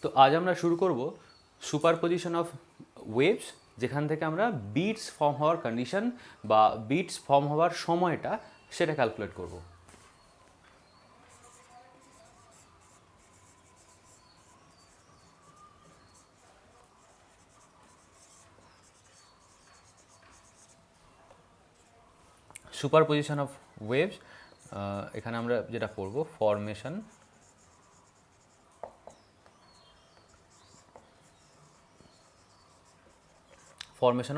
তো আজ আমরা শুরু করব সুপারপজিশন অফ ওয়েভস, যেখান থেকে আমরা বিটস ফর্ম হওয়ার কন্ডিশন বা বিটস ফর্ম হওয়ার সময়টা সেটা ক্যালকুলেট করব। সুপারপজিশন অফ ওয়েভস, এখানে আমরা যেটা পড়ব ফর্মেশন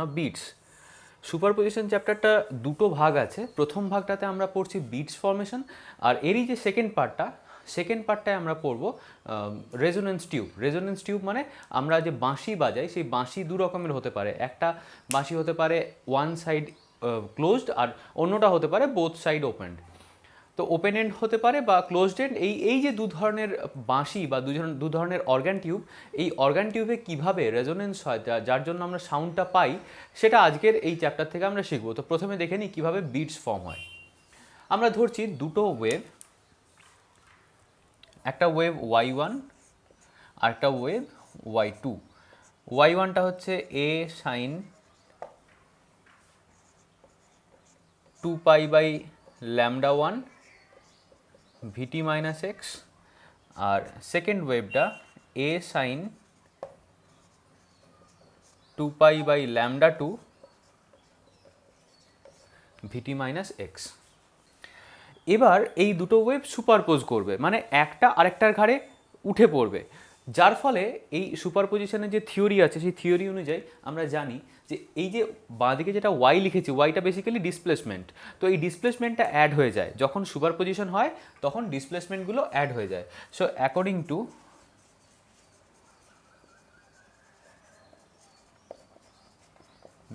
অফ বিটস। সুপারপজিশন চ্যাপ্টারটা দুটো ভাগ আছে। প্রথম ভাগটাতে আমরা পড়ছি বিটস ফর্মেশন, আর এরই যে সেকেন্ড পার্টটায় আমরা পড়ব রেজোনেন্স টিউব। রেজোনেন্স টিউব মানে আমরা যে বাঁশি বাজাই, সেই বাঁশি দু রকমের হতে পারে। একটা বাঁশি হতে পারে ওয়ান সাইড ক্লোজড, আর অন্যটা হতে পারে বোথ সাইড ওপেনড। তো ওপেন এন্ড হতে পারে বা ক্লোজড এন্ড। এই যে দু ধরনের বাঁশি বা দু ধরনের অর্গান টিউব, এই অর্গান টিউবে কীভাবে রেজোনেন্স হয়, যার জন্য আমরা সাউন্ডটা পাই, সেটা আজকের এই চ্যাপ্টার থেকে আমরা শিখবো। তো প্রথমে দেখে নিই কীভাবে বিটস ফর্ম হয়। আমরা ধরছি দুটো ওয়েভ, একটা ওয়েভ y1 আর একটা ওয়েভ y2। y1টা হচ্ছে a sin 2π/λ1 vt minus x, আর সেকেন্ড ওয়েভটা a sin 2π/λ2 vt minus x. এবার এই দুটো ওয়েভ সুপারপোজ করবে, মানে একটা আরেকটার ঘাড়ে উঠে পড়বে, যার ফলে এই সুপারপজিশনের যে থিওরি আছে, সেই থিওরি অনুযায়ী আমরা জানি যে এই যে বাঁদিকে যেটা ওয়াই লিখেছি, ওয়াইটা বেসিক্যালি ডিসপ্লেসমেন্ট। তো এই ডিসপ্লেসমেন্টটা অ্যাড হয়ে যায় যখন সুপারপজিশন হয়, তখন ডিসপ্লেসমেন্টগুলো অ্যাড হয়ে যায়। So according two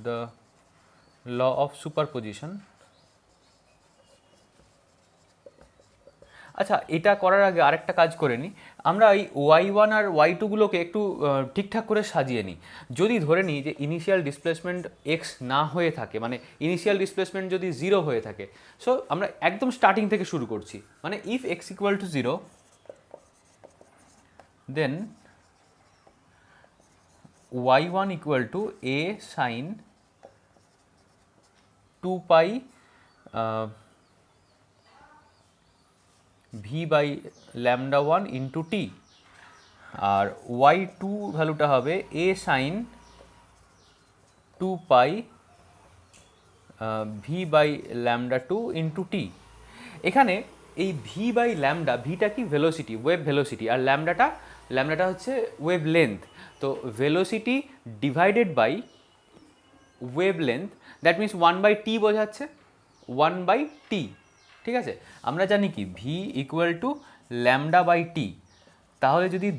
the law of superposition, আচ্ছা, এটা করার আগে আরেকটা কাজ করে নিই। আমরা এই y1 আর y2গুলোকে একটু ঠিকঠাক করে সাজিয়ে নিই। যদি ধরে নিই যে ইনিশিয়াল ডিসপ্লেসমেন্ট x না হয়ে থাকে, মানে ইনিশিয়াল ডিসপ্লেসমেন্ট যদি 0 হয়ে থাকে, সো আমরা একদম স্টার্টিং থেকে শুরু করছি। মানে if x equal to 0, then y1 equal to a sin 2π v/λ1 into t, আর y2 ভ্যালুটা হবে a sin 2π v/λ2 into T. এখানে এই v/λ, ভিটা কি ভেলোসিটি, ওয়েভ ভেলোসিটি, আর ল্যামডাটা হচ্ছে ওয়েভ লেন্থ। তো velocity divided by wavelength, that means 1/t বোঝাচ্ছে, 1/t। ঠিক আছে, আমরা জানি কি ভি ইকুয়াল টু λ/t। তাহলে যদি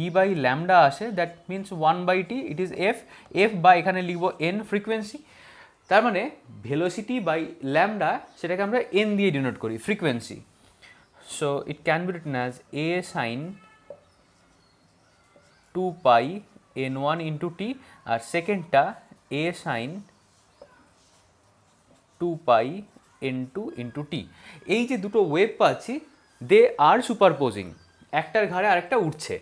v/λ আসে, that means 1/t, it is F বা এখানে লিখবো এন, ফ্রিকোয়েন্সি। তার মানে ভেলোসিটি বাই ল্যামডা, সেটাকে আমরা এন দিয়ে ডিনোট করি, frequency. So it can be written as a sin 2π n1 into t, আর সেকেন্ডটা a sin 2π n2 into t. এই যে দুটো ওয়েভ পাচ্ছি, দে আর সুপারপোজিং, একটার ঘাড়ে আরেকটা উঠছে।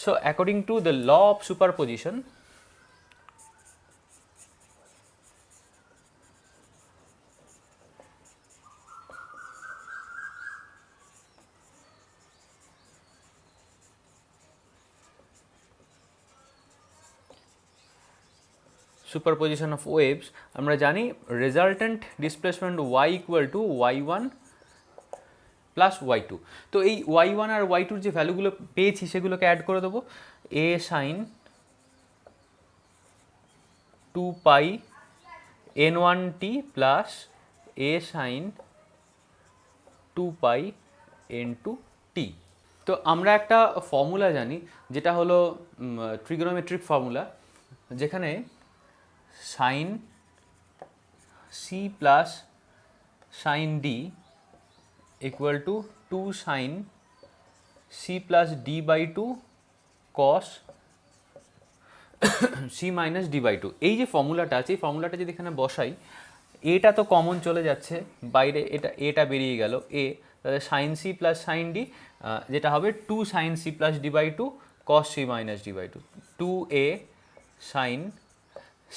So according to the law of superposition, superposition of waves, আমরা জানি resultant displacement y equal to y1 plus y2। তো এই y1 আর y2-র যে ভ্যালুগুলো পেয়েছি, সেগুলোকে অ্যাড করে দেবো। a sin 2π n1t plus a sin 2π n2t। তো আমরা একটা ফর্মুলা জানি, যেটা হলো ট্রিগোনোমেট্রিক ফর্মুলা, যেখানে sine C plus sine D equal to 2 sine C plus D by 2 cos C minus D by 2। এই যে ফর্মুলাটা আছে, এই ফর্মুলাটা যদি এখানে বসাই, এটা তো কমন চলে যাচ্ছে বাইরে, এটা বেরিয়ে গেল এ, তাহলে sine C plus sine D যেটা হবে 2 sin c plus D by two cos C minus D by two, 2a sin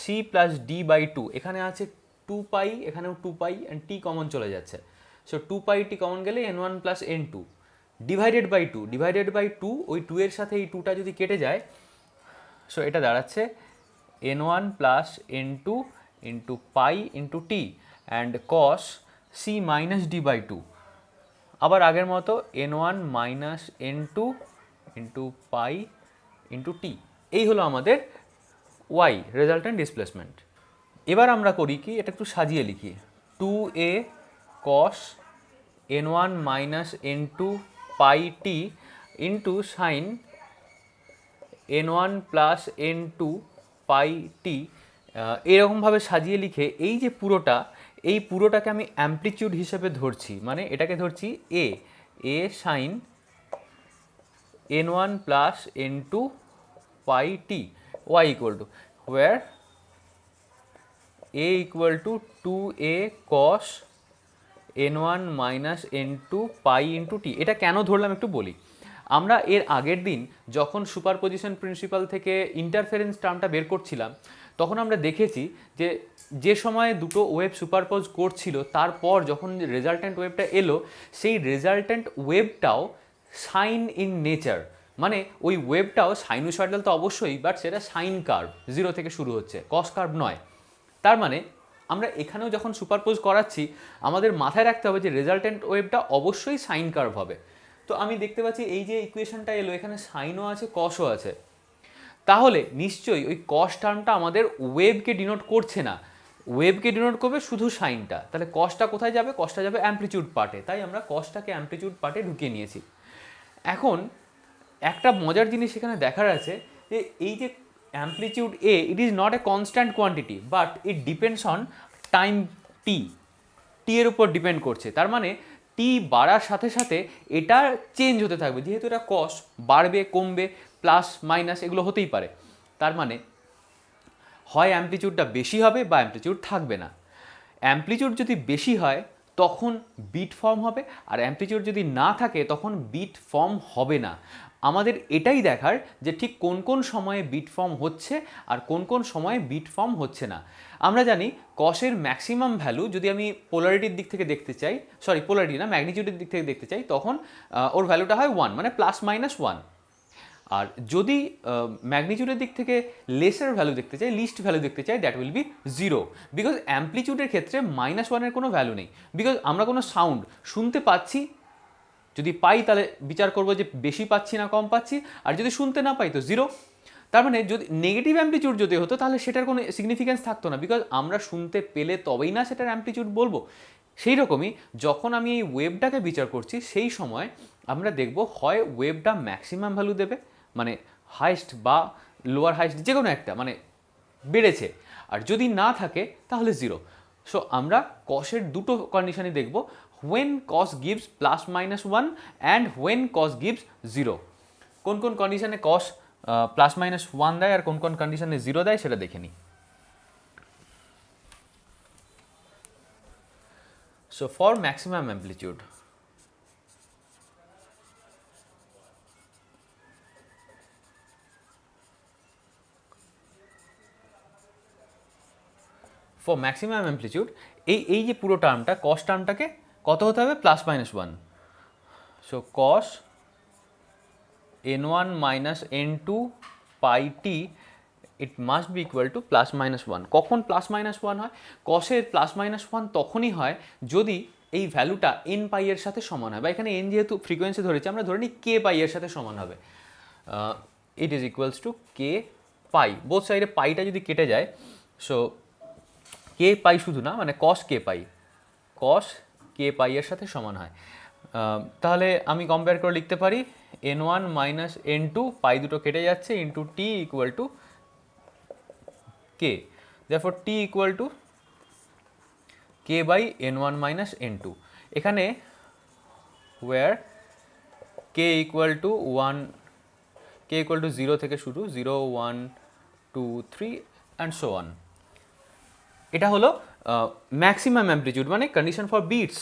c plus D by two, এখানে আছে 2 পাই, এখানেও 2 পাই অ্যান্ড টি কমন চলে যাচ্ছে, সো 2 পাই টি কমন গেলে n1 plus n2 divided by two, divided by two, ওই 2 এর সাথে এই 2টা যদি কেটে যায়, সো এটা দাঁড়াচ্ছে n1 plus n2 into pi into t and cos C minus D by two, আবার আগের মতো n1 minus n2 into pi into t. এই হলো আমাদের y রেজাল্টেন্ট ডিসপ্লেসমেন্ট। এবার আমরা করি কি, এটা একটু সাজিয়ে লিখি, 2a cos n1 minus n2 pi t into sine n1 plus n2 pi t, এরকমভাবে সাজিয়ে লিখে এই যে পুরোটা, এই পুরোটাকে আমি অ্যামপ্লিটিউড হিসেবে ধরছি, মানে এটাকে ধরছি a sine n1 plus n2 pi t y equal to where a equal to 2a cos n1 minus n2 pi into t. এটা কেন ধরলাম একটু বলি। আমরা এর আগের দিন যখন সুপারপজিশন প্রিন্সিপাল থেকে ইন্টারফারেন্স টার্মটা বের করছিলাম, তখন আমরা দেখেছি যে যে সময় দুটো ওয়েভ সুপারপোজ করছিল, তারপর যখন রেজাল্ট্যান্ট ওয়েভটা এলো, সেই রেজাল্ট্যান্ট ওয়েভটাও সাইন ইন নেচার, মানে ওই ওয়েভটাও সাইনোসয়েডাল তো অবশ্যই, বাট সেটা সাইন কার্ভ, জিরো থেকে শুরু হচ্ছে, কস কার্ভ নয়। তার মানে আমরা এখানেও যখন সুপারপোজ করাচ্ছি, আমাদের মাথায় রাখতে হবে যে রেজাল্ট্যান্ট ওয়েভটা অবশ্যই সাইন কার্ভ হবে। তো আমি দেখতে পাচ্ছি এই যে ইকুয়েশনটা এলো, এখানে সাইনও আছে কসও আছে, তাহলে নিশ্চয়ই ওই কস টার্মটা আমাদের ওয়েভকে ডিনোট করছে না, ওয়েভকে ডিনোট করবে শুধু সাইনটা। তাহলে কসটা কোথায় যাবে? কসটা যাবে অ্যামপ্লিটিউড পার্টে, তাই আমরা কসটাকে অ্যামপ্লিটিউড পার্টে ঢুকিয়ে নিয়েছি। এখন একটা মজার জিনিস এখানে দেখার আছে যে এই যে amplitude A, it is not a constant quantity, but it depends on time t, t এর উপর ডিপেন্ড করছে। তার মানে টি বাড়ার সাথে সাথে এটা চেঞ্জ হতে থাকবে, যেহেতু এটা কস, বাড়বে কমবে প্লাস মাইনাস এগুলো হতেই পারে। তার মানে হয় অ্যামপ্লিটিউডটা বেশি হবে বা অ্যামপ্লিটিউড থাকবে না। অ্যামপ্লিটিউড যদি বেশি হয় তখন বিট ফর্ম হবে, আর অ্যামপ্লিটিউড যদি না থাকে তখন বিট ফর্ম হবে না। আমাদের এটাই দেখার যে ঠিক কোন কোন সময়ে বিট ফর্ম হচ্ছে আর কোন কোন সময়ে বিট ফর্ম হচ্ছে না। আমরা জানি কসের ম্যাক্সিমাম ভ্যালু যদি আমি পোলারিটির দিক থেকে দেখতে চাই, সরি পোলারিটি না, ম্যাগনিটিউডের দিক থেকে দেখতে চাই, তখন ওর ভ্যালুটা হয় 1, মানে প্লাস মাইনাস 1। আর যদি ম্যাগনিটিউডের দিক থেকে লেসার ভ্যালু দেখতে চাই, লিস্ট ভ্যালু দেখতে চাই, দ্যাট উইল বি 0, বিকজ অ্যামপ্লিটিউডের ক্ষেত্রে -1-এর কোনো ভ্যালু নেই, বিকজ আমরা কোনো সাউন্ড শুনতে পাচ্ছি, যদি পাই তাহলে বিচার করবো যে বেশি পাচ্ছি না কম পাচ্ছি, আর যদি শুনতে না পাই তো 0। তার মানে যদি নেগেটিভ অ্যামপ্লিটিউড যদি হতো তাহলে সেটার কোনো সিগনিফিকেন্স থাকতো না, বিকজ আমরা শুনতে পেলে তবেই না সেটার অ্যামপ্লিটিউড বলবো। সেই রকমই যখন আমি এই ওয়েভটাকে বিচার করছি, সেই সময় আমরা দেখব হয় ওয়েভটা ম্যাক্সিমাম ভ্যালু দেবে, মানে হাইস্ট বা লোয়ার হাইস্ট যে কোনো একটা, মানে বেড়েছে, আর যদি না থাকে তাহলে 0। সো আমরা কসের দুটো কন্ডিশনই দেখব, when cos gives +-1 and when cos gives 0। কোন কোন কন্ডিশনে cos +-1 দেয় আর কোন কোন কন্ডিশনে 0 দেয় সেটা দেখে নিই। So for maximum amplitude, for maximum amplitude এই যে পুরো টার্মটা, cos টার্মটাকে কত হতে হবে? +-1। So cos n1 minus n2 pi t it must be equal to +-1। কখন +-1 হয়? cos-এর +-1 তখনই হয় যদি এই ভ্যালুটা n পাই এর সাথে সমান হয়, বা এখানে n যেহেতু ফ্রিকোয়েন্সি ধরেছি, আমরা ধরে নিই k পাই এর সাথে সমান হবে। It is equals to k pi, both সাইডে পাইটা যদি কেটে যায়, সো k পাই শুধু না, মানে cos k পাই এর সাথে সমান হয়। তাহলে আমি কম্পেয়ার করে লিখতে পারি n1 মাইনাস n2, পাই দুটো কেটে যাচ্ছে, into t equal to k, therefore t equal to k by n1 minus n2। এখানে where k ইকুয়াল টু 0 থেকে শুরু, 0, 1, 2, 3 অ্যান্ড সো অন। এটা হলো ম্যাক্সিমাম অ্যামপ্লিটিউড, মানে কন্ডিশন ফর বিটস।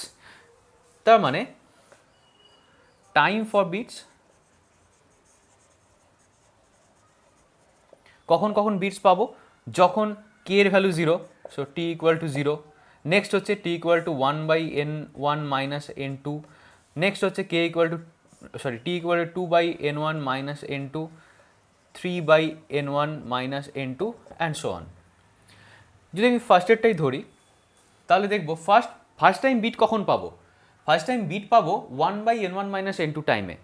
তার মানে টাইম ফর বিটস, কখন কখন বিটস পাবো, যখন কে এর value 0, so t equal to 0। Next হচ্ছে t equal to 1/n1 minus n2। Next হচ্ছে k equal to t equal to 2/n1 minus n2, 3/n1 minus n2 and so on. যদি আমি ফার্স্টেরটাই ধরি তাহলে দেখবো ফার্স্ট টাইম বিট কখন পাবো, first time bit পাবো 1/n1 মাইনাস n2 টাইমে।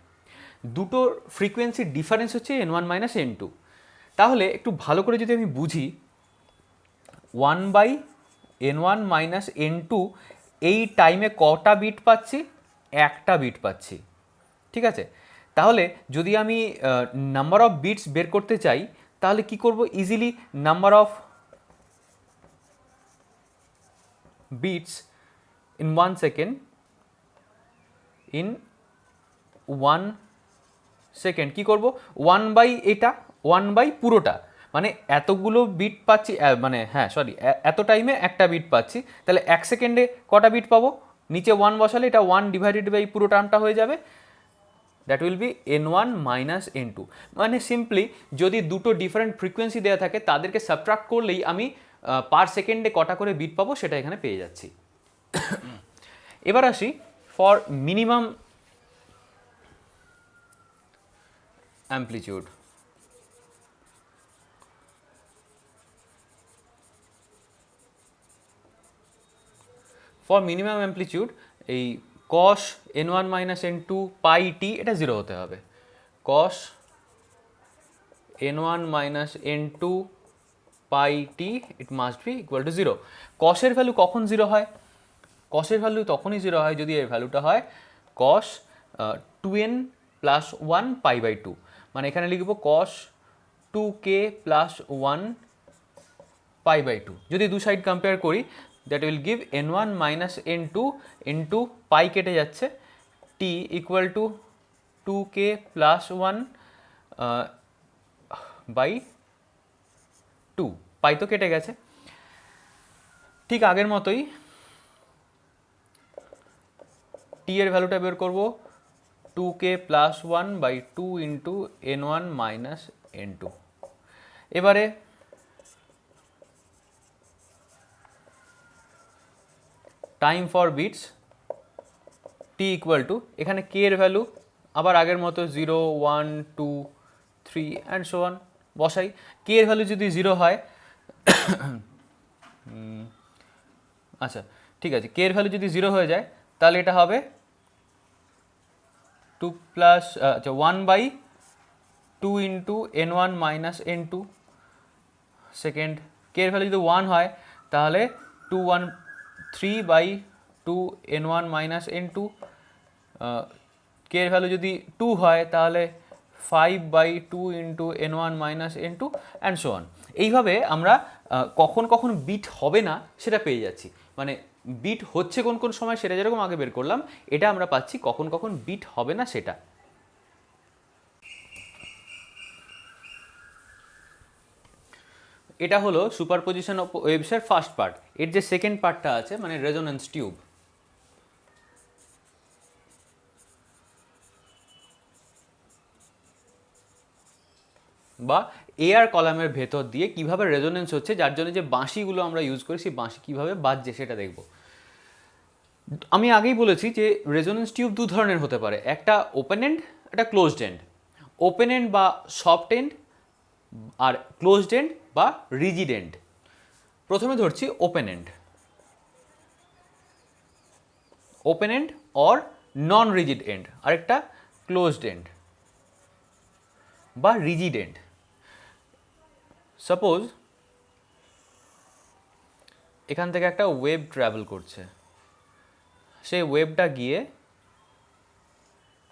দুটোর ফ্রিকোয়েন্সির ডিফারেন্স হচ্ছে n1 মাইনাস n2। তাহলে একটু ভালো করে যদি আমি বুঝি, 1/n1 মাইনাস n2 এই টাইমে কটা বিট পাচ্ছি, একটা বিট পাচ্ছি, ঠিক আছে। তাহলে যদি আমি নাম্বার অফ বিটস বের করতে চাই তাহলে কি করব, easily number of bits in 1 second, in 1 second কী করবো, 1/এটা 1/ পুরোটা, মানে এতগুলো বিট পাচ্ছি, মানে হ্যাঁ সরি, এত টাইমে একটা বিট পাচ্ছি, তাহলে 1 সেকেন্ডে কটা বিট পাবো, নিচে 1 বসালে এটা 1 ডিভাইডেড বাই পুরো টার্মটা হয়ে যাবে, that will be n1 minus n2। মানে সিম্পলি যদি দুটো ডিফারেন্ট ফ্রিকোয়েন্সি দেওয়া থাকে তাদেরকে সাবট্রাক্ট করলেই আমি পার সেকেন্ডে কটা করে বিট পাবো সেটা এখানে পেয়ে যাচ্ছি। এবার আসি for minimum amplitude. For minimum amplitude এই cos n1 minus n2 pi t এটা 0 হতে হবে। cos n1 minus n2 pi t it must be equal to 0। কসের ভ্যালু কখন 0 হয়, কসের ভ্যালু তখনই 0 হয় যদি এর ভ্যালুটা হয় cos 2n plus 1 pi by 2, মানে এখানে লিখব cos 2k plus 1 pi by 2। যদি দু সাইড কম্পেয়ার করি that will give n1 minus n2 into pi কেটে যাচ্ছে, t equal to 2k plus 1 by 2, pi তো কেটে গেছে। ঠিক আগের মতোই t এর ভ্যালুটা বের করব 2k plus 1 by 2 into n1 minus n2। এবারে time for beats t equal to, এখানে k এর ভ্যালু আবার আগের মতো 0 1 2 3 অ্যান্ড সো অন বসাই। k এর ভ্যালু যদি 0 হয়, আচ্ছা ঠিক আছে, k এর ভ্যালু যদি 0 হয়ে যায় তাহলে এটা হবে 2 প্লাস আচ্ছা 1/2 into n1 minus n2 second. k এর ভ্যালু যদি 1 হয় তাহলে 3/2 n1 মাইনাস n2। k এর ভ্যালু যদি 2 হয় তাহলে 5/2 into n1 minus n2 and so on. এইভাবে আমরা কখন কখন বিট হবে না সেটা পেয়ে যাচ্ছি, মানে বিট হচ্ছে কোন কোন সময় সেটা যেরকম আগে বের করলাম, এটা আমরা পাচ্ছি কখন কখন বিট হবে না সেটা। এটা হলো সুপারপজিশন অফ ওয়েভসের ফার্স্ট পার্ট। এর যে সেকেন্ড পার্টটা আছে মানে রেজোন্যান্স টিউব, বা এয়ার কলামের ভেতর দিয়ে কিভাবে রেজোনেন্স হচ্ছে, যার জন্য যে বাঁশিগুলো আমরা ইউজ করি সেই বাঁশি কীভাবে বাজছে সেটা দেখব। আমি আগেই বলেছি যে রেজোনেন্স টিউব দু ধরনের হতে পারে, একটা ওপেন এন্ড, একটা ক্লোজড এন্ড। ওপেন এন্ড বা সফট এন্ড, আর ক্লোজড এন্ড বা রিজিড এন্ড। প্রথমে ধরছি open end, open end or non rigid end, আরেকটা ক্লোজড এন্ড বা রিজিড এন্ড। সাপোজ এখান থেকে একটা ওয়েভ ট্রাভেল করছে, সেই ওয়েভটা গিয়ে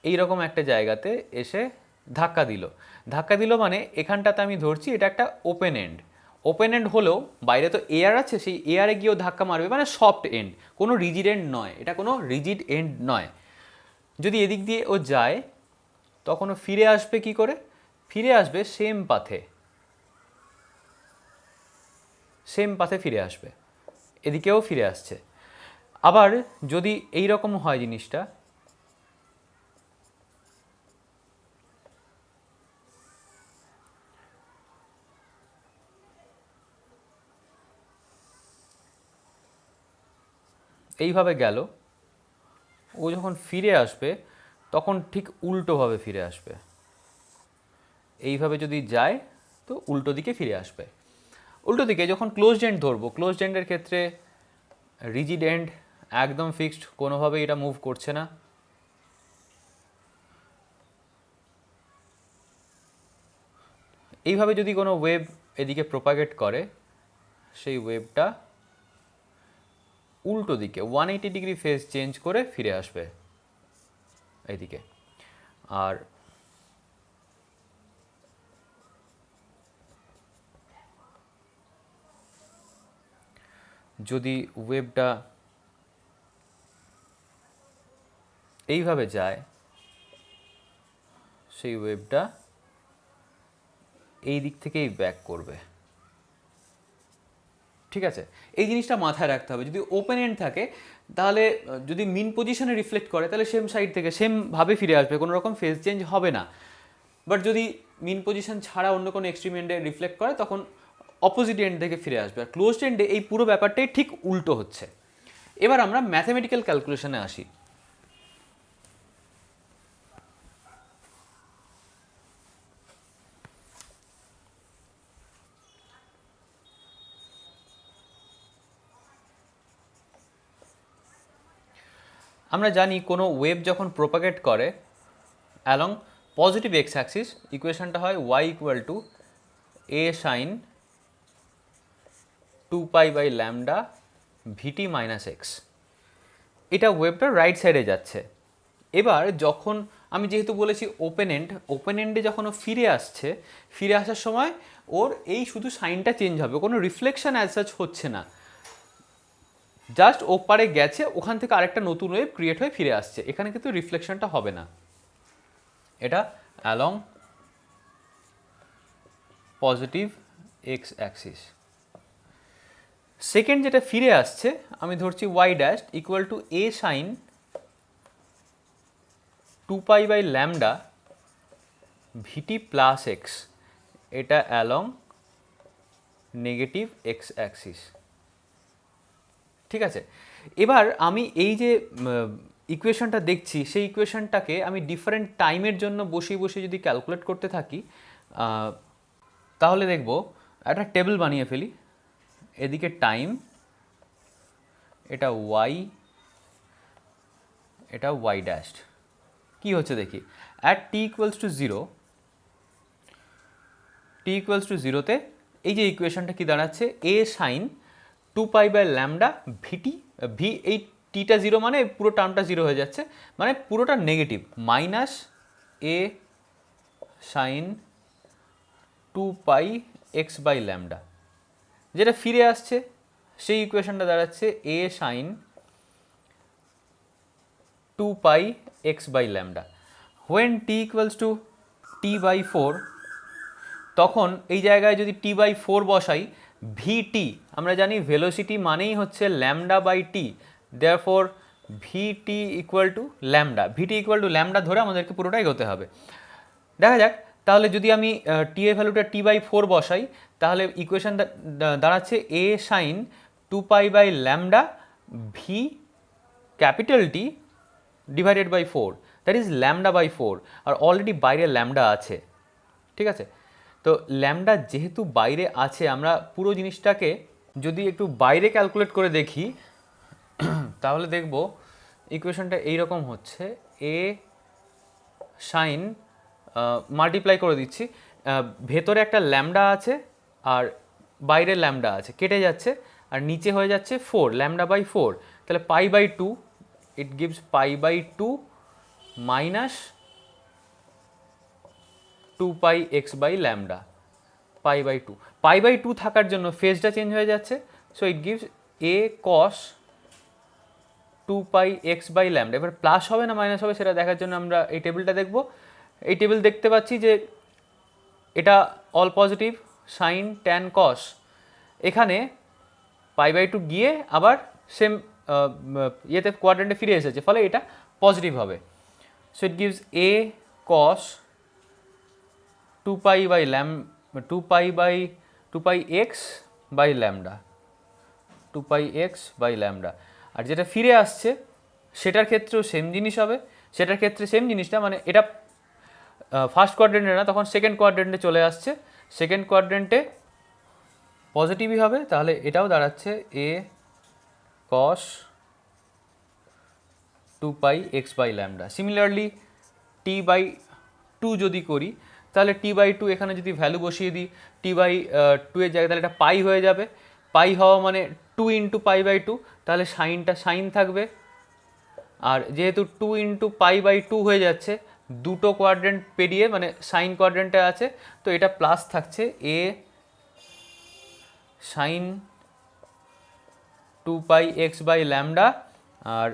এইরকম একটা জায়গাতে এসে ধাক্কা দিল মানে এখানটাতে আমি ধরছি এটা একটা ওপেন এন্ড। ওপেন এন্ড হলেও বাইরে তো এয়ার আছে, সেই এয়ারে গিয়েও ধাক্কা মারবে, মানে সফট এন্ড, কোনো রিজিড এন্ড নয়, এটা কোনো রিজিড এন্ড নয়। যদি এদিক দিয়ে ও যায় তখন ও ফিরে আসবে কি করে, ফিরে আসবে সেম পাথে ফিরে আসবে, এদিকেও ফিরে আসছে। আবার যদি এই রকম হয় জিনিসটা, এইভাবে গেল, ও যখন ফিরে আসবে তখন ঠিক উল্টোভাবে ফিরে আসবে। এইভাবে যদি যায় তো উল্টো দিকে ফিরে আসবে। উল্টো দিকে যখন ক্লোজড এন্ড ধরবো, ক্লোজড এন্ডের ক্ষেত্রে রিজিড এন্ড একদম ফিক্সড, কোনোভাবেই এটা মুভ করছে না। এইভাবে যদি কোনো ওয়েভ এদিকে প্রোপাগেট করে, সেই ওয়েভটা উল্টো দিকে 180 ডিগ্রি ফেজ চেঞ্জ করে ফিরে আসবে এইদিকে। আর যদি ওয়েভটা এইভাবে যায়, সেই ওয়েভটা এই দিক থেকেই ব্যাক করবে। ঠিক আছে, এই জিনিসটা মাথায় রাখতে হবে। যদি ওপেন এন্ড থাকে তাহলে যদি মিন পজিশনে রিফ্লেক্ট করে তাহলে সেম সাইড থেকে সেমভাবে ফিরে আসবে, কোনো রকম ফেজ চেঞ্জ হবে না। বাট যদি মিন পজিশন ছাড়া অন্য কোনো এক্সট্রিম এন্ডে রিফ্লেক্ট করে তখন অপোজিট এন্ড থেকে ফিরে আসবে। আর ক্লোজড এন্ডে এই পুরো ব্যাপারটাই ঠিক উল্টো হচ্ছে। এবার আমরা ম্যাথমেটিক্যাল ক্যালকুলেশনে আসি। আমরা জানি কোনো ওয়েভ যখন প্রোপাগেট করে অ্যালং পজিটিভ এক্স অ্যাক্সিস, ইকুয়েশনটা হয় y equal to a sine 2 pi by lambda VT minus X. এটা ওয়েভটা রাইট সাইডে যাচ্ছে। এবার যখন আমি যেহেতু বলেছি ওপেন এন্ডে যখন ও ফিরে আসছে, ফিরে আসার সময় ওর এই শুধু সাইনটা চেঞ্জ হবে, কোনো রিফ্লেকশন অ্যাজ সাচ হচ্ছে না। জাস্ট ওপারে গেছে, ওখান থেকে আরেকটা নতুন ওয়েভ ক্রিয়েট হয়ে ফিরে আসছে, এখানে কিন্তু রিফ্লেকশনটা হবে না। এটা along positive X axis. Second যেটা ফিরে আসছে আমি ধরছি y dash equal to a sine 2 pi by lambda VT plus X. এটা অ্যালং নেগেটিভ এক্স অ্যাক্সিস। ঠিক আছে, এবার আমি এই যে ইকুয়েশনটা দেখছি সেই ইকুয়েশনটাকে আমি ডিফারেন্ট টাইমের জন্য বসিয়ে বসিয়ে যদি ক্যালকুলেট করতে থাকি তাহলে দেখব একটা টেবিল বানিয়ে ফেলি। এদিকে টাইম, এটা ওয়াই, এটা ওয়াই ড্যাশড। কী হচ্ছে দেখি, at t equals to zero, t equals to জিরোতে এই যে ইকুয়েশনটা কি দাঁড়াচ্ছে, A sine 2 pi by lambda vt, v এই টিটা জিরো মানে পুরো টার্মটা জিরো হয়ে যাচ্ছে, মানে পুরোটা negative, minus A sine 2 pi x by lambda. যেটা ফিরে আসছে সেই ইকুয়েশনটা দাঁড়াচ্ছে A sine 2 pi x by lambda. When t equals to t by 4, তখন এই জায়গায় যদি টি বাই 4 বসাই, ভিটি আমরা জানি ভেলোসিটি মানেই হচ্ছে lambda by T, therefore VT equal to lambda, VT equal to lambda ধরে আমাদেরকে পুরোটা এগোতে হবে। দেখা যাক তাহলে যদি আমি টি এর ভ্যালুটা টি বাই 4 বসাই তাহলে ইকুয়েশন দাঁড়াচ্ছে A sine 2 pi by lambda v capital T divided by 4, that is lambda by 4। আর অলরেডি বাইরে ল্যামডা আছে। ঠিক আছে, তো ল্যামডা যেহেতু বাইরে আছে, আমরা পুরো জিনিসটাকে যদি একটু বাইরে ক্যালকুলেট করে দেখি তাহলে দেখব ইকুয়েশনটা এইরকম হচ্ছে, এ সাইন মাল্টিপ্লাই করে দিচ্ছি, ভেতরে একটা ল্যামডা আছে আর বাইরে ল্যামডা আছে, কেটে যাচ্ছে আর নিচে হয়ে যাচ্ছে 4, ল্যামডা বাই 4, তাহলে pi by 2, it gives pi by 2 minus 2 pi x by lambda, pi by 2। Pi by 2 থাকার জন্য ফেজটা চেঞ্জ হয়ে যাচ্ছে, so it gives a cos 2 pi x by lambda. এবার প্লাস হবে না মাইনাস হবে সেটা দেখার জন্য আমরা এই টেবিলটা দেখব। এই টেবিল দেখতে পাচ্ছি যে এটা অল পজিটিভ, সাইন ট্যান কস, এখানে পাই বাই 2 গিয়ে আবার সেম ইয়েতে কোয়াড্রেন্টে ফিরে এসেছে, ফলে এটা পজিটিভ হবে। So it gives a cos 2 pi by 2 pi x by lambda, 2 pi x by lambda. আর যেটা ফিরে আসছে সেটার ক্ষেত্রেও সেম জিনিস হবে, সেটার ক্ষেত্রে সেম জিনিসটা, মানে এটা ফার্স্ট কোয়াড্রেন্টে না, তখন সেকেন্ড কোয়াড্রেন্টে চলে আসছে, সেকেন্ড কোয়াড্রেন্টে পজিটিভই হবে, তাহলে এটাও দাঁড়াচ্ছে এ কস 2π/λ। সিমিলারলি t/2 যদি করি, তাহলে t/2 এখানে যদি ভ্যালু বসিয়ে দিই, t/2 এর জায়গায়, তাহলে এটা পাই হয়ে যাবে, পাই হওয়া মানে 2 × π/2, তাহলে সাইনটা সাইন থাকবে। আর যেহেতু 2 × π/2 হয়ে যাচ্ছে, দুটো কোয়াড্রেন্ট পেরিয়ে, মানে সাইন কোয়াড্রেন্টে আছে, তো এটা প্লাস থাকছে এ sign 2πx/λ, R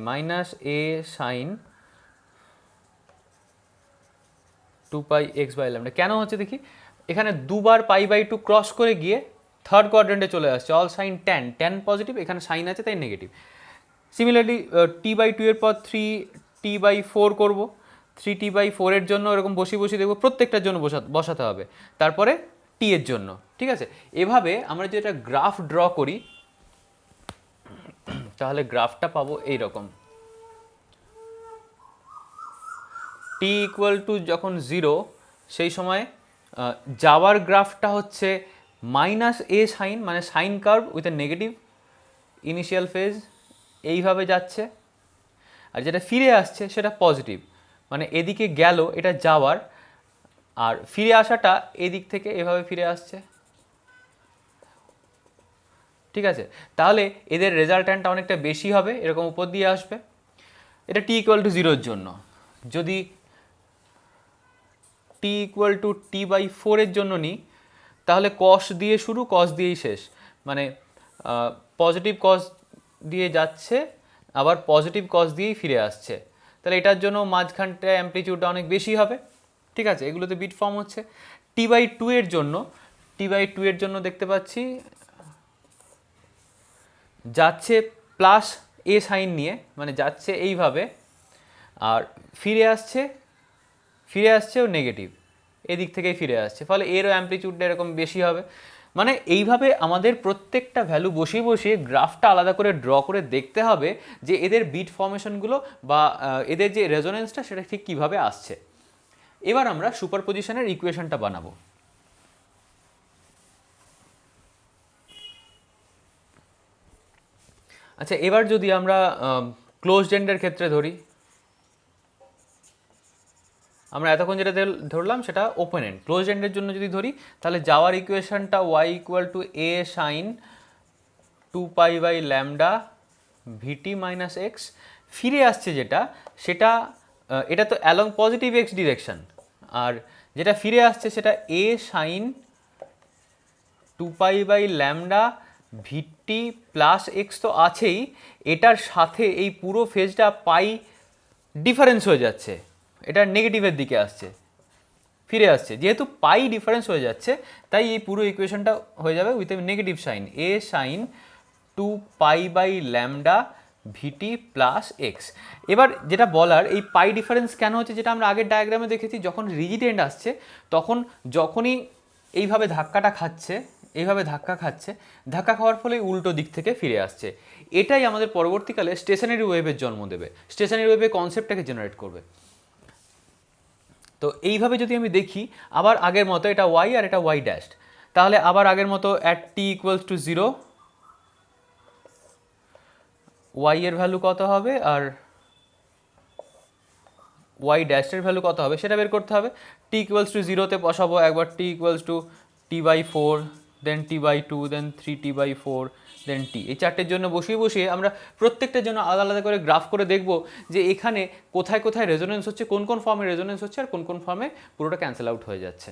minus A sign 2πx/λ। কেন হচ্ছে দেখি, এখানে দুবার π/2 ক্রস করে গিয়ে থার্ড কোয়াড্রেন্টে চলে আসছে, অল সাইন ট্যান পজিটিভ, এখানে সাইন আছে তাই নেগেটিভ। সিমিলারলি t/2 এর পর 3t/4 করবো, 3t/4 এর জন্য এরকম বসিয়ে দেখবো, প্রত্যেকটার জন্য বসাতে হবে, তারপরে t এর জন্য, ঠিক আছে। এভাবে আমরা যদি একটা গ্রাফ ড্র করি, তাহলে গ্রাফটা পাবো এইরকম। t = যখন 0, সেই সময় যাওয়ার গ্রাফটা হচ্ছে মাইনাস এ সাইন, মানে sine curve with a negative initial phase, এইভাবে যাচ্ছে। আর যেটা ফিরে আসছে সেটা পজিটিভ, মানে এদিকে গেল, এটা যাওয়ার, আর ফিরে আসাটা এদিক থেকে এভাবে ফিরে আসছে, ঠিক আছে। তাহলে এদের রেজাল্ট্যান্টটা অনেকটা বেশি হবে, এরকম উপর দিয়ে আসবে। এটা t = 0 এর জন্য। যদি t = t/4 এর জন্য নিই, তাহলে কস দিয়ে শুরু, কস দিয়েই শেষ, মানে পজিটিভ কস দিয়ে যাচ্ছে, আবার পজিটিভ কস দিয়েই ফিরে আসছে, তাহলে এটার জন্য মাঝখানটা অ্যামপ্লিটিউডটা অনেক বেশি হবে, ঠিক আছে। এগুলোতে বিট ফর্ম হচ্ছে। t/2 এর জন্য, t/2 এর জন্য দেখতে পাচ্ছি যাচ্ছে প্লাস এ সাইন নিয়ে, মানে যাচ্ছে এইভাবে, আর ফিরে আসছেও নেগেটিভ, এদিক থেকেই ফিরে আসছে, ফলে এরও অ্যামপ্লিটিউডটা এরকম বেশি হবে। মানে এইভাবে আমাদের প্রত্যেকটা ভ্যালু বসিয়ে গ্রাফটা আলাদা করে ড্র করে দেখতে হবে যে এদের বিট ফর্মেশনগুলো বা এদের যে রেজোনেন্সটা সেটা ঠিক কীভাবে আসছে। এবার আমরা সুপারপজিশনের ইকুয়েশনটা বানাবো। আচ্ছা, এবার যদি আমরা ক্লোজড এন্ডের ক্ষেত্রে ধরি, আমরা এতক্ষণ যেটা ধরলাম সেটা ওপেন এন্ড। ক্লোজ এন্ডের জন্য যদি ধরি, তাহলে যাওয়ার ইকুয়েশনটা y = a sin 2π/λ vt - x, ফিরে আসছে যেটা, সেটা এটা তো অ্যালং পজিটিভ x ডিরেকশন, আর যেটা ফিরে আসছে সেটা a sin 2π/λ vt + x তো আছেই, এটার সাথে এই পুরো ফেজটা পাই ডিফারেন্স হয়ে যাচ্ছে, এটা নেগেটিভের দিকে আসছে, ফিরে আসছে, যেহেতু পাই ডিফারেন্স হয়ে যাচ্ছে, তাই এই পুরো ইকুয়েশনটা হয়ে যাবে with a negative sine, a sin 2π/λ vt + x। এবার যেটা বলার, এই পাই ডিফারেন্স কেন হচ্ছে, যেটা আমরা আগের ডায়াগ্রামে দেখেছি, যখন রিজিড এন্ড আসছে, তখন যখনই এইভাবে ধাক্কা খাচ্ছে, ধাক্কা খাওয়ার ফলে উল্টো দিক থেকে ফিরে আসছে, এটাই আমাদের পরবর্তীকালে স্টেশনারি ওয়েভের জন্ম দেবে, স্টেশনারি ওয়েভের কনসেপ্টটাকে জেনারেট করবে। তো এইভাবে যদি আমি দেখি, আবার আগের মতো এটা y আর এটা y ড্যাশড, তাহলে আবার আগের মতো অ্যাট t = 0 y এর ভ্যালু কত হবে আর y ড্যাশের ভ্যালু কত হবে সেটা বের করতে হবে। t = 0 তে বসাবো, একবার t = t/4, দেন t/2, দেন 3t/4, দেন t, এই চারটের জন্য বসিয়ে আমরা প্রত্যেকটার জন্য আলাদা আলাদা করে গ্রাফ করে দেখব যে এখানে কোথায় কোথায় রেজোনেন্স হচ্ছে, কোন কোন ফর্মে রেজোনেন্স হচ্ছে, আর কোন কোন ফর্মে পুরোটা ক্যান্সেল আউট হয়ে যাচ্ছে।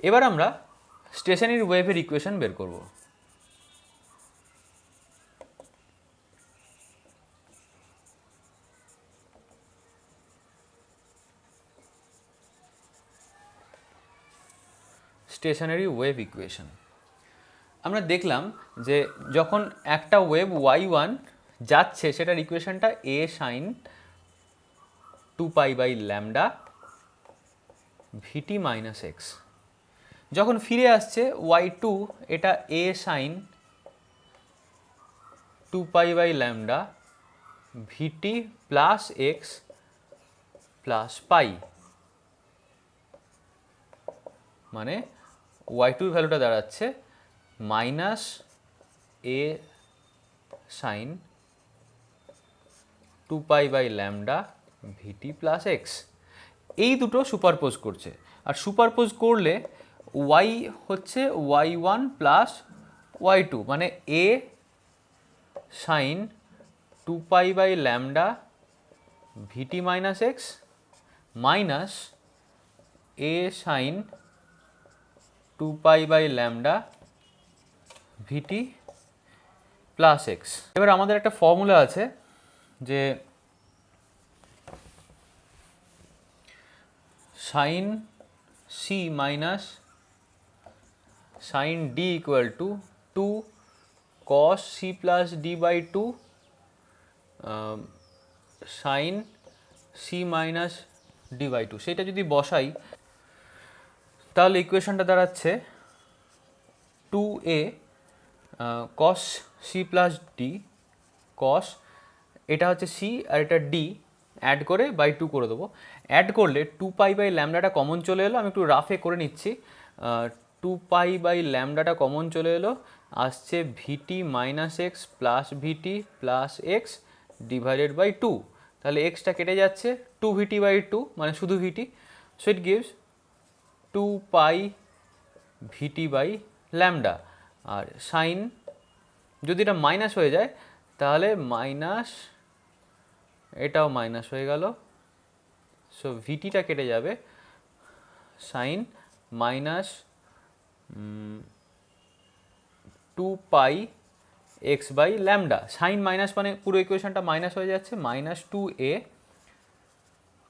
এবার আমরা স্টেশনারি ওয়েভের ইকুয়েশন বের করব। স্টেশনারি ওয়েভ ইকুয়েশন আমরা দেখলাম যে যখন একটা ওয়েভ y1 যাচ্ছে, সেটার ইকুয়েশনটা a sin 2π/λ vt - x। যখন ফিরে আসছে y2 এটা a sin 2π/λ vt plus x plus pi, মানে y2 এর ভ্যালুটা দাঁড়াচ্ছে minus a sin 2π/λ vt plus x। এই দুটো সুপারপোজ করছে, আর সুপারপোজ করলে y হচ্ছে y1 প্লাস y2, মানে a sin 2π/λ vt minus x minus a sin 2π/λ vt plus x। এবার আমাদের একটা ফর্মুলা আছে যে sin c মাইনাস sin d equal to 2 cos c plus d by 2 sin c minus d by 2। সেটা যদি বসাই তাহলে ইকুয়েশনটা দাঁড়াচ্ছে 2a cos c plus d cos, এটা হচ্ছে c আর এটা d, অ্যাড করে বাই 2 করে দেবো। অ্যাড করলে 2π/λটা কমন চলে এলো, আমি একটু রাফে করে নিচ্ছি। 2π/λটা কমন চলে এলো, আসছে vt minus x plus vt plus x divided by 2। তাহলে এক্সটা কেটে যাচ্ছে 2vt/2 মানে শুধু vt, so it gives 2π vt/λ। আর সাইন যদি এটা মাইনাস হয়ে যায় তাহলে মাইনাস, এটাও মাইনাস হয়ে গেল, সো ভিটিটা কেটে যাবে, sign minus 2π x/λ। Sign minus মানে পুরো ইকুয়েশনটা মাইনাস হয়ে যাচ্ছে, minus 2a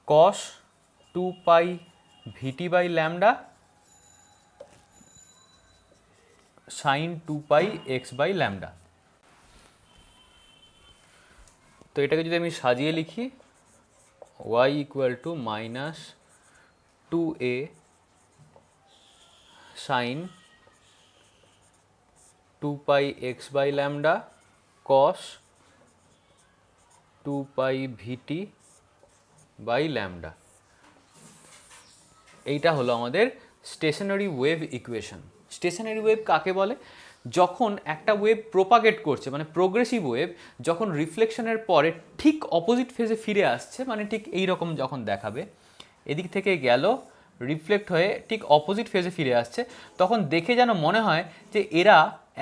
cos 2π vt/λ sin 2π x/λ। তো এটাকে যদি আমি সাজিয়ে লিখি, y equal two minus 2a sin 2π x/λ cos 2π vt/λ। এইটা হলো আমাদের স্টেশনারি ওয়েভ ইকুয়েশন। স্টেশনারি ওয়েভ কাকে বলে? যখন একটা ওয়েভ প্রোপাগেট করছে, মানে প্রোগ্রেসিভ ওয়েভ, যখন রিফ্লেকশনের পরে ঠিক অপোজিট ফেজে ফিরে আসছে, মানে ঠিক এই রকম যখন দেখাবে, এদিক থেকে গেল রিফ্লেক্ট হয়ে ঠিক অপোজিট ফেজে ফিরে আসছে, তখন দেখে যেন মনে হয় যে এরা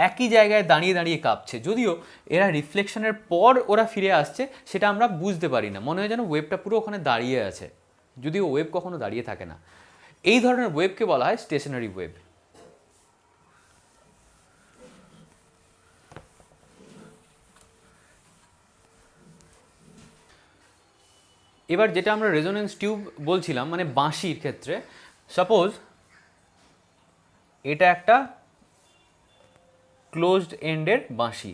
একই জায়গায় দাঁড়িয়ে দাঁড়িয়ে কাঁপছে, যদিও এরা রিফ্লেকশনের পর ওরা ফিরে আসছে সেটা আমরা বুঝতে পারি না, মনে হয় যেন ওয়েভটা পুরো ওখানে দাঁড়িয়ে আছে, যদিও ওয়েভ কখনো দাঁড়িয়ে থাকে না। এই ধরনের ওয়েভকে বলা হয় স্টেশনারি ওয়েভ। এবার যেটা আমরা রেজোনেন্স টিউব বলছিলাম, মানে বাঁশির ক্ষেত্রে, সাপোজ এটা একটা ক্লোজড এন্ডের বাঁশি,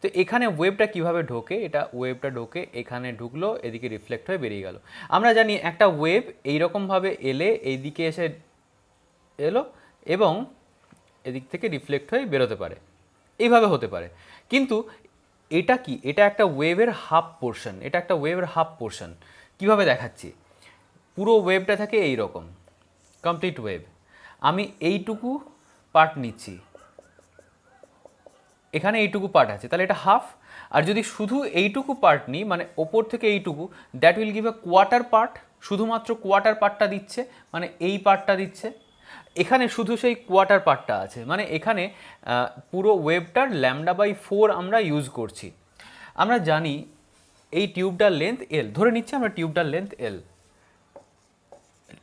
তো এখানে ওয়েভটা কিভাবে ঢোকে, এটা ওয়েভটা ঢোকে এখানে, ঢুকলো, এদিকে রিফ্লেক্ট হয়ে বেরিয়ে গেল। আমরা জানি একটা ওয়েভ এইরকমভাবে এলে এইদিকে এসে এলো এবং এদিক থেকে রিফ্লেক্ট হয়ে বেরোতে পারে, এইভাবে হতে পারে। কিন্তু এটা কি? এটা একটা ওয়েভের হাফ পোর্শন, এটা একটা ওয়েভের হাফ পোর্শন। কীভাবে দেখাচ্ছি? পুরো ওয়েভটা থাকে এই রকম, কমপ্লিট ওয়েভ, আমি এইটুকু পার্ট নিচ্ছি, এখানে এইটুকু পার্ট আছে, তাহলে এটা হাফ। আর যদি শুধু এইটুকু পার্ট নিই, মানে ওপর থেকে এইটুকু, that will give a quarter part, শুধুমাত্র কোয়ার্টার পার্টটা দিচ্ছে, মানে এই পার্টটা দিচ্ছে। এখানে শুধু সেই কোয়ার্টার পার্টটা আছে, মানে এখানে পুরো ওয়েভটার λ/4 আমরা ইউজ করছি। আমরা জানি এই টিউবটার লেন্থ এল, ধরে নিচ্ছি আমরা টিউবটার লেন্থ এল,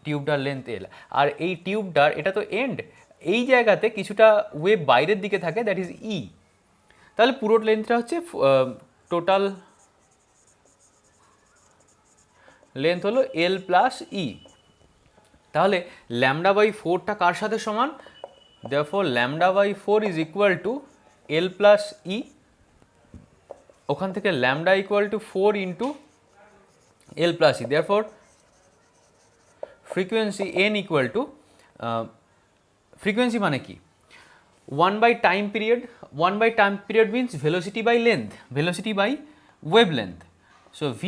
টিউবটার লেন্থ এল, আর এই টিউবটার এটা তো এন্ড, এই জায়গাতে কিছুটা ওয়েভ বাইরের দিকে থাকে, দ্যাট ইজ ই। তাহলে পুরো লেন্থটা হচ্ছে, টোটাল লেন্থ হলো এল প্লাস ই। তাহলে λ/4টা কার সাথে সমান? therefore λ/4 is equal to L plus e. ওখান থেকে λ equal to 4 into L plus e, therefore frequency n equal to frequency মানে কি? 1/time period, 1/time period means velocity by length, velocity by wavelength. So v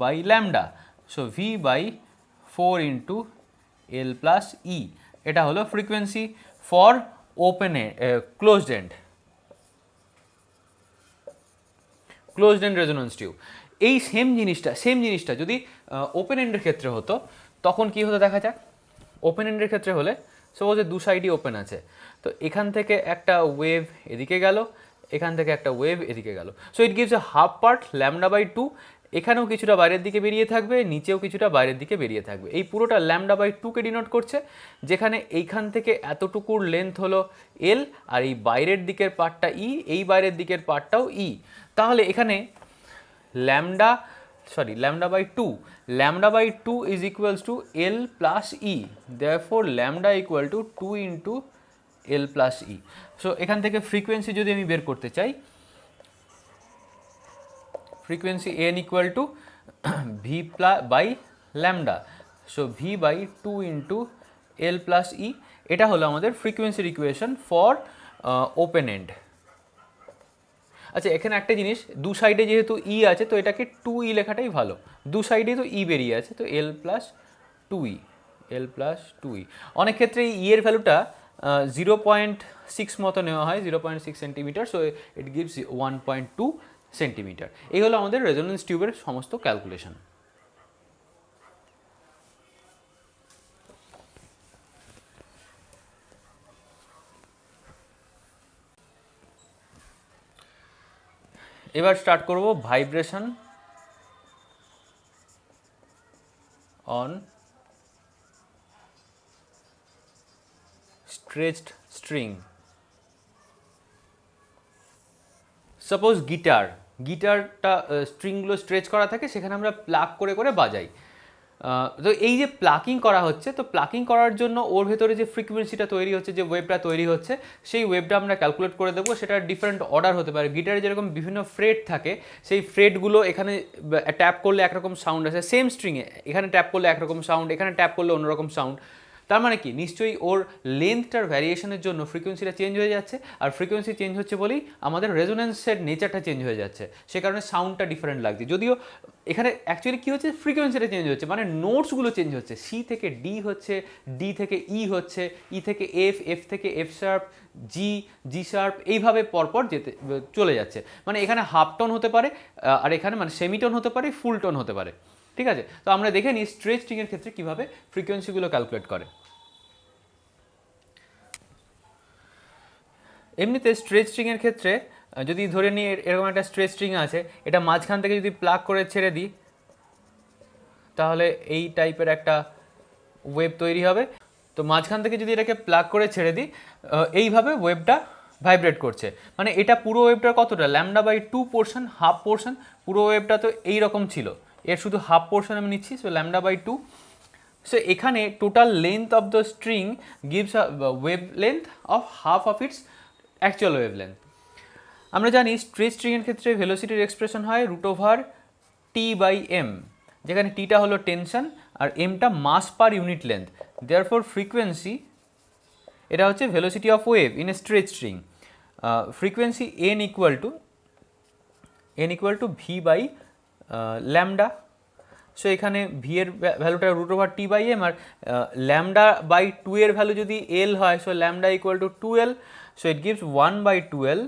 by lambda, so v by 4 into L plus E, এটা হলো frequency for open closed end resonance tube. এই same জিনিসটা যদি open এন্ডের ক্ষেত্রে হতো তখন কি হতো দেখা যাক। ওপেন এন্ডের ক্ষেত্রে হলে সাপোজ দু সাইডই ওপেন আছে, তো এখান থেকে একটা ওয়েভ এদিকে গেল, এখান থেকে একটা ওয়েভ এদিকে গেল, so it gives a half part λ/2, এখানেও কিছুটা বাইরের দিকে বেরিয়ে থাকবে, নিচেও কিছুটা বাইরের দিকে বেরিয়ে থাকবে। এই পুরোটা λ/2কে ডিনোট করছে, যেখানে এইখান থেকে এতটুকুর লেন্থ হলো এল, আর এই বাইরের দিকের পার্টটা ই, এই বাইরের দিকের পার্টটাও ই। তাহলে এখানে λ/2 is equals to L plus E, therefore lambda equal to 2 into L plus E. So এখান থেকে ফ্রিকোয়েন্সি যদি আমি বের করতে চাই, frequency n equal to v by lambda, so v by 2 into L plus E, এটা হলো আমাদের ফ্রিকোয়েন্সির ইকুয়েশন ফর ওপেন এন্ড। আচ্ছা, এখানে একটা জিনিস, দু সাইডে যেহেতু ই আছে তো এটাকে 2e লেখাটাই ভালো, দু সাইডে তো ই বেরিয়ে আছে, তো L plus 2e, L plus 2e। অনেক ক্ষেত্রে ই এর ভ্যালুটা 0.6 মতো নেওয়া হয়, 0.6 centimetre, so it gives 1.2 centimetre. এই হলো আমাদের রেজোন্যান্স টিউবের সমস্ত ক্যালকুলেশন। এবার স্টার্ট করব vibration on stretched string. Suppose গিটারটা স্ট্রিংগুলো স্ট্রেচ করা থাকে, সেখানে আমরা প্লাক করে করে বাজাই। তো এই যে প্লাকিং করা হচ্ছে, তো প্লাকিং করার জন্য ওর ভেতরে যে ফ্রিকোয়েন্সিটা তৈরি হচ্ছে, যে ওয়েভটা তৈরি হচ্ছে, সেই ওয়েভটা আমরা ক্যালকুলেট করে দেবো। সেটা ডিফারেন্ট অর্ডার হতে পারে। গিটারে যেরকম বিভিন্ন ফ্রেট থাকে, সেই ফ্রেটগুলো এখানে ট্যাপ করলে একরকম সাউন্ড আসে, সেম স্ট্রিংয়ে এখানে ট্যাপ করলে একরকম সাউন্ড, এখানে ট্যাপ করলে অন্যরকম সাউন্ড। তার মানে কি, নিশ্চয়ই ওর লেন্থটার ভ্যারিয়েশনের জন্য ফ্রিকোয়েন্সিটা চেঞ্জ হয়ে যাচ্ছে, আর ফ্রিকোয়েন্সি চেঞ্জ হচ্ছে বলেই আমাদের রেজোন্যান্সের নেচারটা চেঞ্জ হয়ে যাচ্ছে, সে কারণে সাউন্ডটা ডিফারেন্ট লাগছে। যদিও এখানে অ্যাকচুয়ালি কী হচ্ছে, ফ্রিকোয়েন্সিটা চেঞ্জ হচ্ছে, মানে নোটসগুলো চেঞ্জ হচ্ছে, সি থেকে ডি হচ্ছে, ডি থেকে ই হচ্ছে, ই থেকে এফ, এফ থেকে এফ শার্প, জি, জি শার্প, এইভাবে পরপর চলে যাচ্ছে। মানে এখানে হাফ টোন হতে পারে, আর এখানে মানে সেমিটোন হতে পারে, ফুল টোন হতে পারে। ঠিক আছে, তো আমরা দেখে নিই স্ট্রেচ স্ট্রিংয়ের ক্ষেত্রে কীভাবে ফ্রিকোয়েন্সিগুলো ক্যালকুলেট করে। এমনিতে স্ট্রেচ স্ট্রিংয়ের ক্ষেত্রে যদি ধরে নিই এরকম একটা স্ট্রেচ স্ট্রিং আছে, এটা মাঝখান থেকে যদি প্লাগ করে ছেড়ে দিই, তাহলে এই টাইপের একটা ওয়েভ তৈরি হবে। তো মাঝখান থেকে যদি এটাকে প্লাগ করে ছেড়ে দিই, এইভাবে ওয়েভটা ভাইব্রেট করছে। মানে এটা পুরো ওয়েভটার কতটা, λ/2 পোর্শন, হাফ পোর্শন। পুরো ওয়েভটা তো এইরকম ছিল, এর শুধু হাফ পোর্শন আমি নিচ্ছি, সো λ/2। সো এখানে total length of the string gives a wave length of half of its actual wavelength. আমরা জানি স্ট্রেচ স্ট্রিংয়ের ক্ষেত্রে ভেলোসিটির এক্সপ্রেশন হয় √T/m, যেখানে টিটা হলো টেনশন আর এমটা mass per unit length. Therefore frequency, এটা হচ্ছে velocity of wave in a stretch string. Frequency n equal to v/λ। So এখানে ভি এর ভ্যালুটা √T/m, আর λ/2 এর ভ্যালু যদি L হয়, so λ equal to 2L, so it gives 1/2L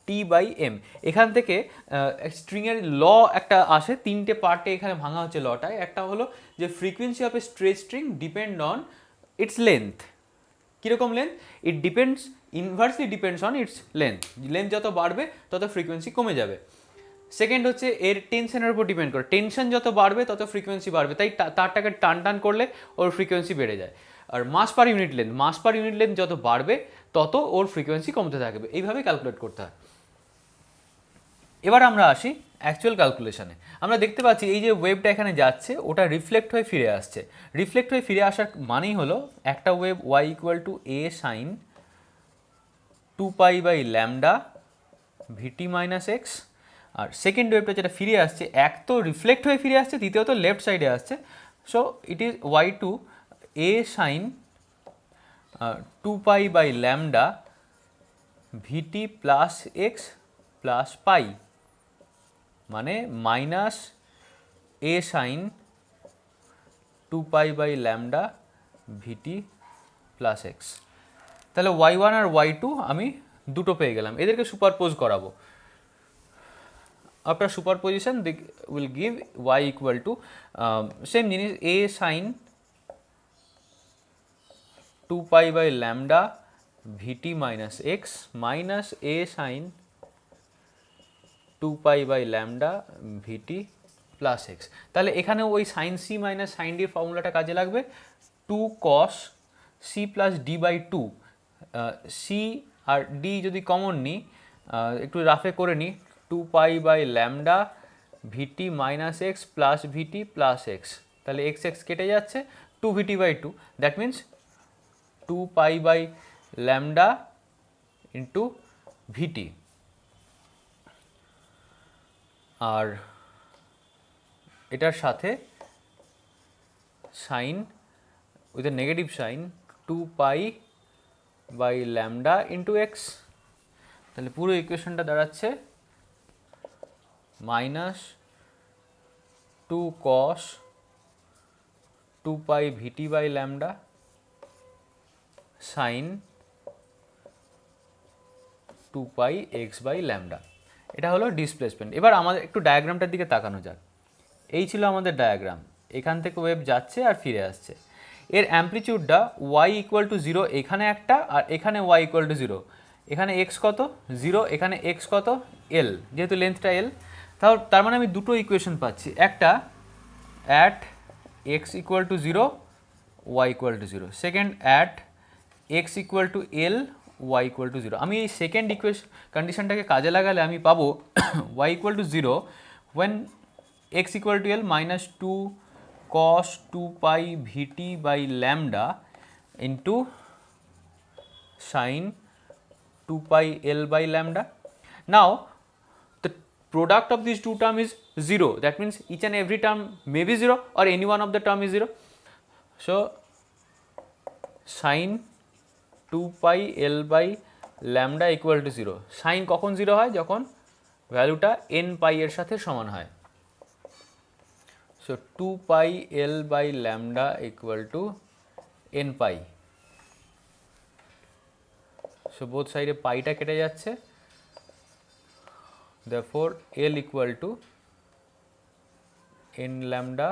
√T/m। এখান থেকে স্ট্রিংয়ের ল একটা আসে, তিনটে পার্টে এখানে ভাঙা হচ্ছে লটায়। একটা হলো যে frequency of a stretch string depend on its length. কীরকম length? It depends, inversely depends on its length. Length যত বাড়বে তত ফ্রিকোয়েন্সি কমে যাবে। সেকেন্ড হচ্ছে এর টেনশনের উপর ডিপেন্ড করে, টেনশন যত বাড়বে তত ফ্রিকোয়েন্সি বাড়বে, তাই তারটাকে টান করলে ওর ফ্রিকোয়েন্সি বেড়ে যায়। আর মাস পার ইউনিট লেন্থ যত বাড়বে তত ওর ফ্রিকোয়েন্সি কমতে থাকবে। এইভাবে ক্যালকুলেট করতে হয়। এবার আমরা আসি অ্যাকচুয়াল ক্যালকুলেশনে। আমরা দেখতে পাচ্ছি এই যে ওয়েভটা এখানে যাচ্ছে, ওটা রিফ্লেক্ট হয়ে ফিরে আসছে। রিফ্লেক্ট হয়ে ফিরে আসার মানেই হলো একটা wave y equal to a sin 2π/λ vt minus x, আর সেকেন্ড ওয়েভটা যেটা ফিরে আসছে, এক তো রিফ্লেক্ট হয়ে ফিরে আসছে, দ্বিতীয়ত লেফট সাইডে আসছে, so it is y2 a sin two pi by lambda VT plus x plus pi, মানে minus A sine two pi by lambda VT plus x. তাহলে y1 আর y2 আমি দুটো পেয়ে গেলাম, এদেরকে সুপারপোজ করাবো। After superposition will give y equal to same জিনিস a sine two pi by lambda VT minus X minus a sine two pi by lambda VT plus x. তাহলে এখানে ওই সাইন সি মাইনাস সাইন ডির ফর্মুলাটা কাজে লাগবে, two cos c plus D by two. C আর d যদি common নিই, একটু রাফে করে নিই, two pi by lambda VT minus x plus vt plus x. তাহলে এক্স এক্স কেটে যাচ্ছে, two vt by two, that means two pi by lambda into vt. আর এটার সাথে sine with a negative sign two pi by lambda into x. তাহলে পুরো ইকুয়েশনটা দাঁড়াচ্ছে minus two cos two pi VT by lambda sine two pi x by lambda. এটা হলো displacement. এবার আমাদের একটু ডায়াগ্রামটার দিকে তাকানো যাক। এই ছিল আমাদের ডায়াগ্রাম, এখান থেকে ওয়েভ যাচ্ছে আর ফিরে আসছে। এর অ্যামপ্লিটিউডটা y ইকুয়াল টু জিরো এখানে একটা, আর এখানে y ইকুয়াল টু জিরো। এখানে x কত? জিরো, এখানে x কত? l, যেহেতু লেন্থটা l। তার মানে আমি দুটো ইকুয়েশন পাচ্ছি, একটা at x equal two zero y equal two zero, second at x equal two l y equal two zero. আমি এই সেকেন্ড ইকুয়েশন কন্ডিশনটাকে কাজে লাগালে আমি পাবো y equal two zero when x equal to l minus 2 cos 2 pi vt by lambda into sin 2 pi l by lambda. Now the product of these two term is 0, that means each and every term may be 0 or any one of the term is 0. So sin 2 pi l by lambda equal to 0. sin কখন 0 হয়? যখন ভ্যালুটা n পাই এর সাথে সমান হয়। So 2 pi l by lambda equal to n pi. So both side এ পাইটা কেটে যাচ্ছে, therefore l equal to n lambda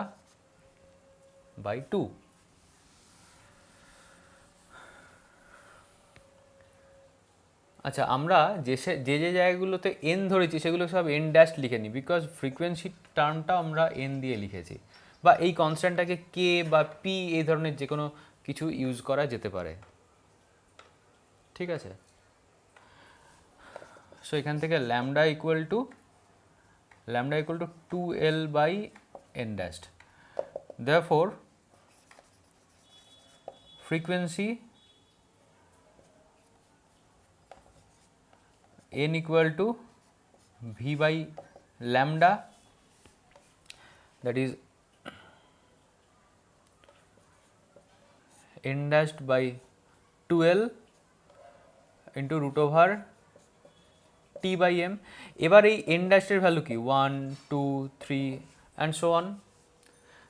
by 2. আচ্ছা, আমরা যে যে জায়গাগুলোতে n ধরেছি সেগুলো সব n ড্যাশ লিখে নিই, বিকজ ফ্রিকোয়েন্সি টার্মটা আমরা n দিয়ে লিখেছি, বা এই কনস্ট্যান্টটাকে k বা p এই ধরনের যে কোনো কিছু ইউজ করা যেতে পারে। ঠিক আছে, সো এখান থেকে lambda equal to 2l by n dash. Therefore frequency n equal to v by lambda, that is n dashed by 2l into root over t by m. এবার এই n dash এর ভ্যালু কি? 1 2 3 and so on.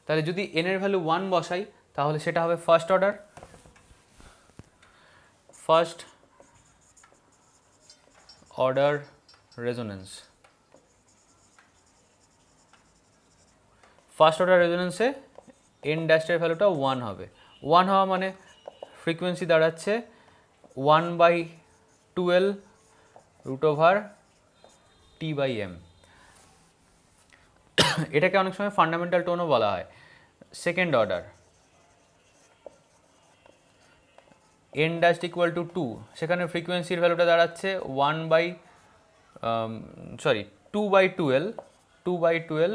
তাহলে যদি n এর value 1 বসাই তাহলে সেটা হবে first order, first order resonance. First order রেজোনেন্সে n ড্যাশের ভ্যালুটা 1 হবে। 1 হওয়া মানে ফ্রিকোয়েন্সি দাঁড়াচ্ছে 1 by 2l root over T by M. এটাকে অনেক সময় ফান্ডামেন্টাল টোনও বলা হয়। Second order n dash equal to 2, সেখানে ফ্রিকোয়েন্সির ভ্যালুটা দাঁড়াচ্ছে 2 by 2l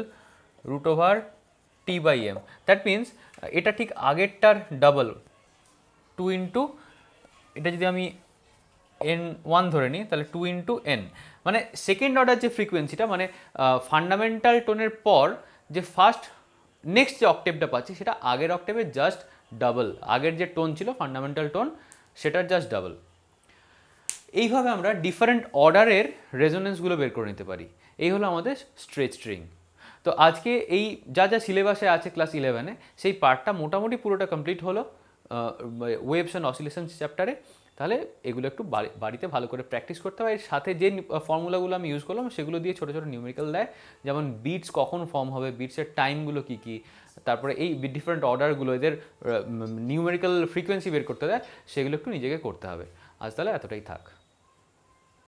root over T by M. That means এটা ঠিক আগেরটার ডাবল, 2 ইন্টু, এটা যদি আমি n1 ধরে নিই তাহলে 2 ইন্টু n, মানে সেকেন্ড অর্ডার যে ফ্রিকোয়েন্সিটা, মানে ফান্ডামেন্টাল টোনের পর যে নেক্সট যে অক্টেভটা পাচ্ছি সেটা আগের অক্টেভের জাস্ট ডাবল। আগের যে টোন ছিল ফান্ডামেন্টাল টোন, সেটার জাস্ট ডাবল। এইভাবে আমরা ডিফারেন্ট অর্ডারের রেজোনেন্সগুলো বের করে নিতে পারি। এই হলো আমাদের স্ট্রেচ স্ট্রিং। তো আজকে এই যা যা সিলেবাসে আছে ক্লাস 11-এ সেই পার্টটা মোটামুটি পুরোটা কমপ্লিট হলো ওয়েভস অ্যান্ড অসিলেশনস চ্যাপ্টারে। তাহলে এগুলো একটু বাড়িতে ভালো করে প্র্যাকটিস করতে হবে। এর সাথে যে ফর্মুলাগুলো আমি ইউজ করলাম সেগুলো দিয়ে ছোটো ছোটো নিউমেরিক্যাল দেয়, যেমন বিটস কখন ফর্ম হবে, বিটসের টাইমগুলো কী কী, তারপরে এই ডিফারেন্ট অর্ডারগুলো এদের নিউমেরিক্যাল ফ্রিকোয়েন্সি বের করতে দেয়, সেগুলো একটু নিজেকে করতে হবে। আজ তাহলে এতটাই থাক।